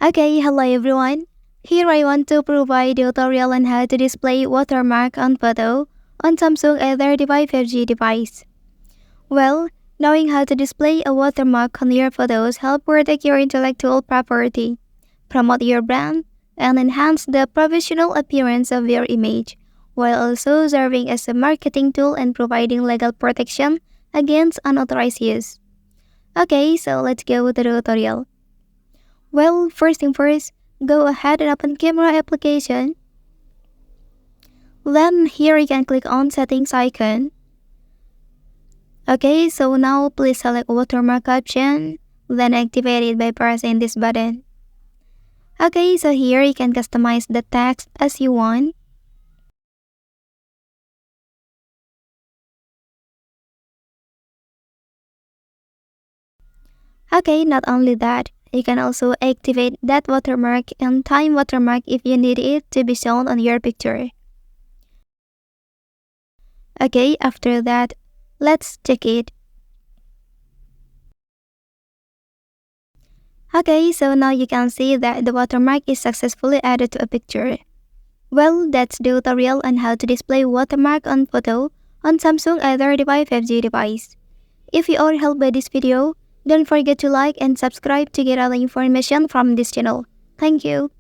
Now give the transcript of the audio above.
Okay, hello everyone. Here I want to provide a tutorial on how to display watermark on photo on Samsung A35 5G device. Well, knowing how to display a watermark on your photos help protect your intellectual property, promote your brand, and enhance the professional appearance of your image, while also serving as a marketing tool and providing legal protection against unauthorized use. Okay, so let's go to the tutorial. Well, first thing first, go ahead and open camera application. Then here you can click on settings icon. Okay, so now please select watermark option, then activate it by pressing this button. Okay, so here you can customize the text as you want. Okay, not only that, you can also activate that watermark and time watermark if you need it to be shown on your picture. Okay, after that, let's check it. Okay, so now you can see that the watermark is successfully added to a picture. Well, that's the tutorial on how to display watermark on photo on Samsung A35 5G device. If you are helped by this video, don't forget to like and subscribe to get other information from this channel. Thank you.